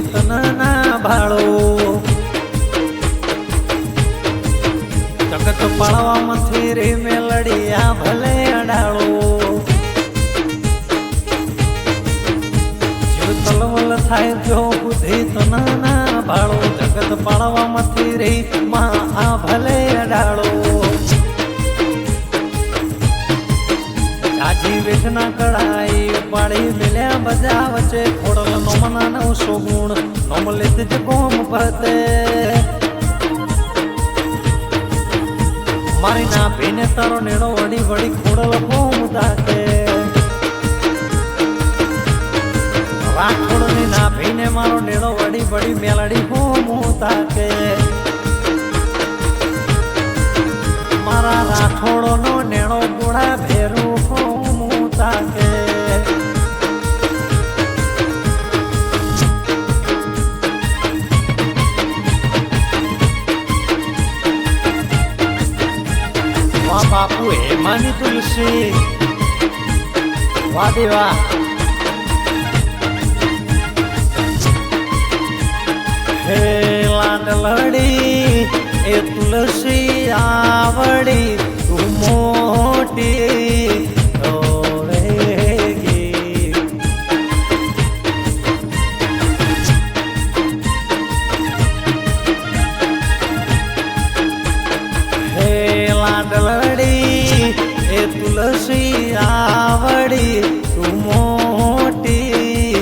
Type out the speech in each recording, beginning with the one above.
તનના ભાળો જગત પાળવામાંથી રે મેલડિયા ભલે અડાળો જીવ તલવલ થાય જો બુદ્ધિ તનના ભાળો જગત પાળવામાંથી રે માં આ ભલે અડાળો આજી વેઠના કડાઈ પાડી મેલ્યા બજા વચ્ચે ખોડલ નો મના 900 ગુણ નોમ લેત જ કોમ ભતે મારી ના ભીને તારો નેણો વડી વડી ખોડલ કોમ તાકે રાખોડની ના ભીને મારો નેણો વડી વડી મેલડી કોમ તાકે મારા રાઠોડો નો નેણો ગોળા ભેરું તાકે વાહ બાપુ હેમાની તુલસી વાહ દેવા હે લાડલડી એ તુલસી આવડી તું મોટી લાડલડી એ તુલસી આવડી તું મોટી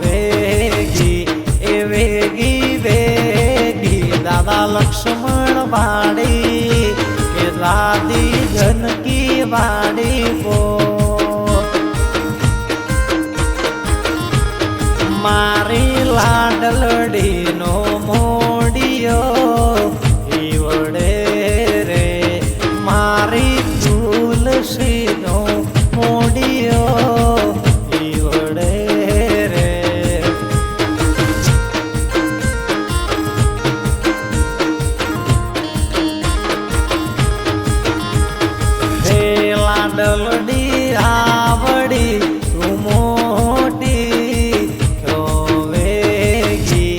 વેગી એ વેગી વેગી દાદા લક્ષ્મણ વાડી કે દાદી જનકી વાડી કો મારી લાડલડી નો મોડિયો તુલસીનો મોડિયો ઈવડે રે હે લાડલડી આવડી તું મોટી વેગી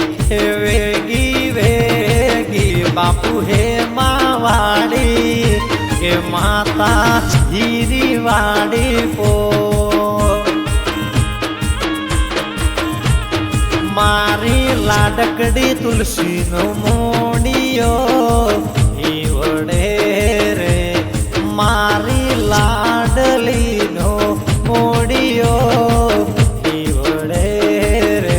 વેગી વેગી બાપુ હે માવાડી કે માતા હીરી વાડી પો મારી લાડકડી તુલસી નો મોડિયો ઈવડે રે મારી લાડલી નો મોડિયો ઈવડે રે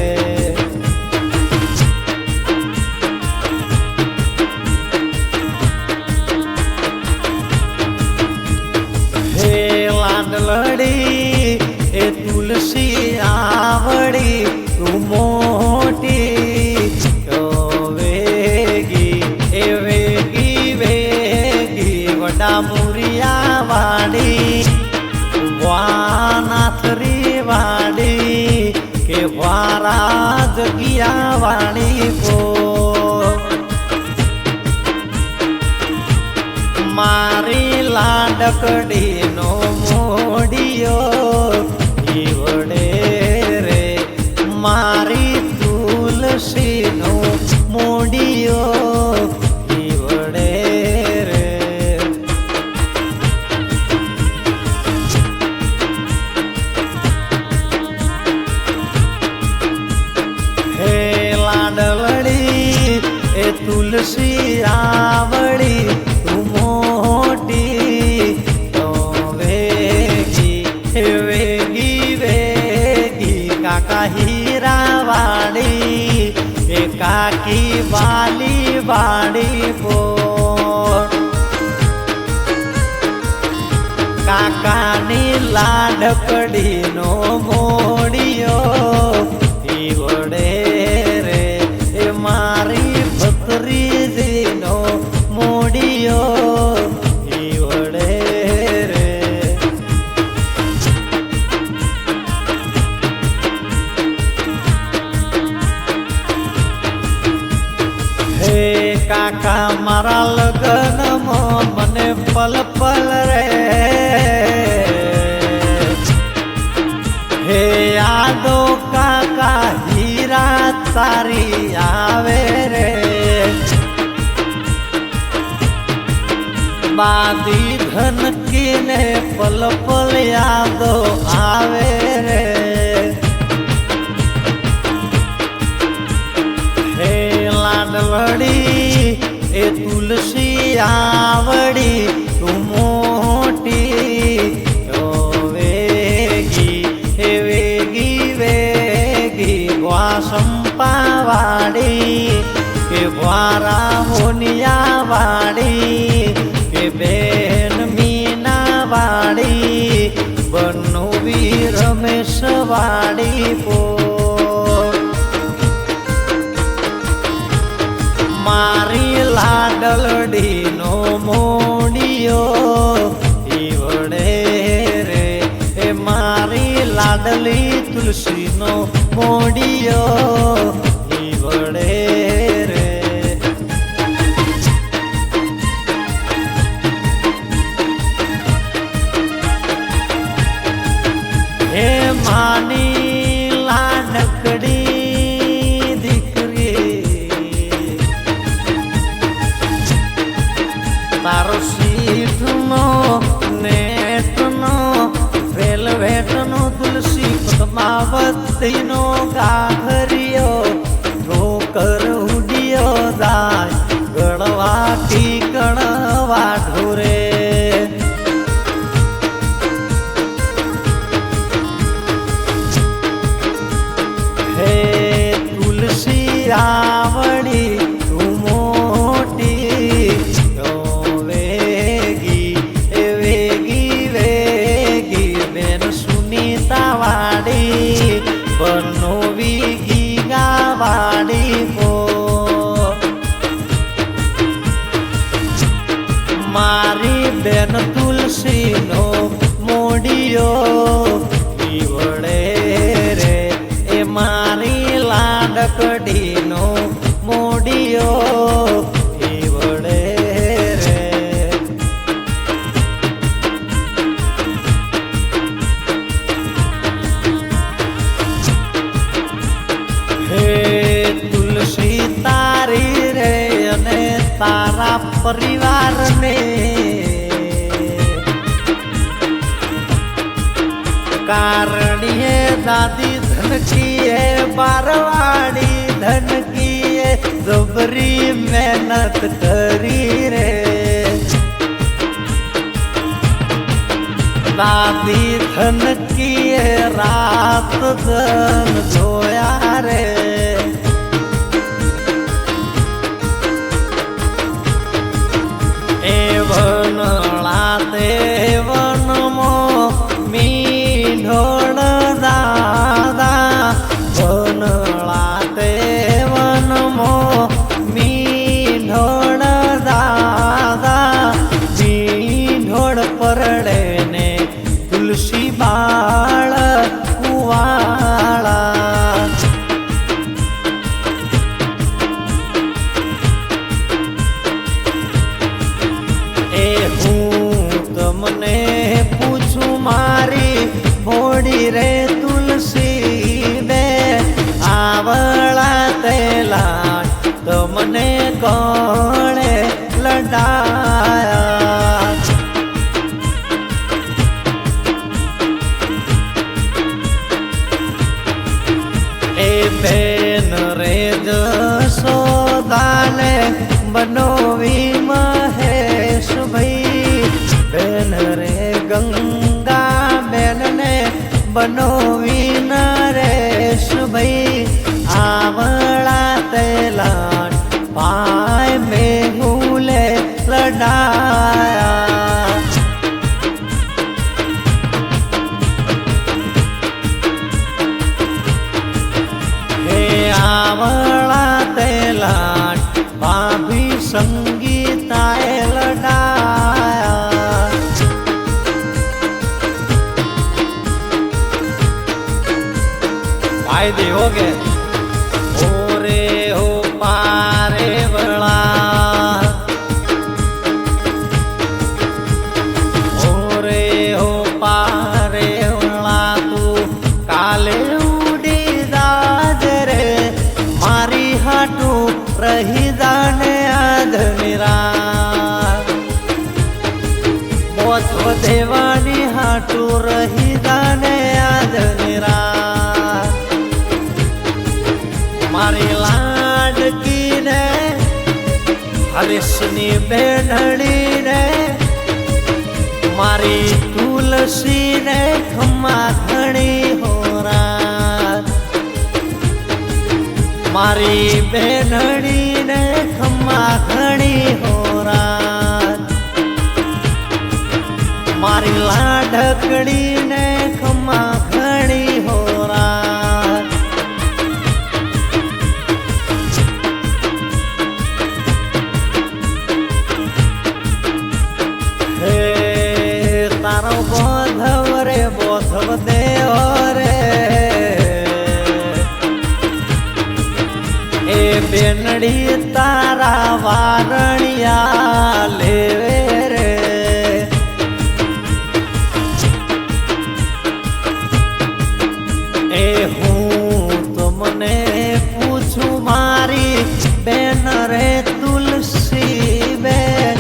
લાડલડી એ તુલસી આવડી તું મોટી વેગી એ વેગી વેગી વડા મુરિયા વાડી વાનાથરી વાડી કે વારા જગિયા વાડી કો મારી લાડકડી નો મોડિયો ઈવડે રે મારી તુલસી નો મોડિયો ઈવડે રે હે લાડલડી એ તુલસી આવડી તું મોટી વેગી વેગી કાકા હીરા વાડી એ કાકી વાલી વાડી પો કાકાની લાડકડી નો મોડિયો ઈવડે રે એ મારી ભત્રીજી નો મોડિયો ઈવડે રે હે કાકા મારા લગનમાં મને પલ પલ રે હે યાદો કાકા હીરા સારી આવે રે બાદી ધનકીને પલ પલ યાદો આવે રે હે લાડવડી એ તુલસી આવડી તું મોટી સંપાવાડી કે વારા હોનિયા વાડી કે બેન મીના વાડી બનો વીર રમેશ વાડી પો મારી લાડલડી નો મોડિયો ઈવડે રે એ મારી લાડલી તુલસી નો મોડિયો ઈવડે રે હે માની લાડકડી દીકરી તારો સીઠનો નેટનો વેલવેટનો તુલસી પદ્માવતીનો ગાઘરિયો ઠોકર ઉડિયો દાય ગળવા ટીકણવા ઢોરે હે તુલસી આવડી તું મોટી વેગી એ વેગી વેગી બેન સુનીતા વાડી બનો વીગી ગાવાડી પો મારી બેન તુલસી નો મોડિયો ઈવડે રે એ મારી લાડકડી નો મોડિયો ઈવડે રે હે તુલસી તારી રે અને તારા પરિવારને કારણીએ દાદી ધનકીએ બારવાડી ધનકીએ જબરી મહેનત કરી રે દાદી ધનકીએ રાત ધન જોયા રે એ વનળા તે વનમો મીઢોળ દાદા વનળા તે વનમો મીઢોળ દાદા મીઢોળ પરડે ને તુલસી બાળ કુવાળા એ હું તમને પૂછું મારી ભોળી રે તુલસી બે આવળા તેલા તમને કોણે લડાયા એ બેન રે જશોદાને બનોવી મહેશ ભાઈ બેન રે ગંગા બેન ને બનોવી નરેશ ભાઈ આવળા તેલા પાય મેહુલે લડાયા હે આવળા તેલા ભાભી સંગીતાએ લડાયા ભાઈ દી હો ગે ઓ રે હો પારે વળા ઓ રે હો પારે વળા તું કાલે ઉડી દાજ રે બોધવ દેવાની હાટું રહી જાને આજ નિરાત મારી લાડકી ને હરીશની બેનડી ને મારી તુલસી ને ખમ્મા ઘણી હોરા મારી બેનડી ને ખમ્મા ઘણી હોરા મારી લાડકડી ને ખમ્મા ઘણી હોરા હે તારો બોધવ રે બોધવ દેવ રે એ બેનડી તારા વારણિયા લેવે રે એ હું તમને પૂછું મારી બેન રે તુલસી બેન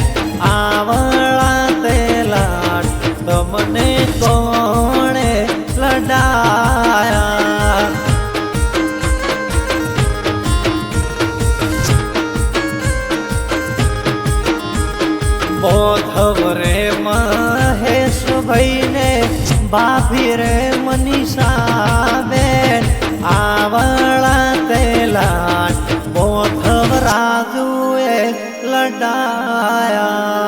આવળા તેલા તમને કોણે લડાયા બોધવ રે મહેશ ભાઈ ને ભાભી રે મનીષા બેન આવળા તેલા બોધવ રાજુએ લડાયા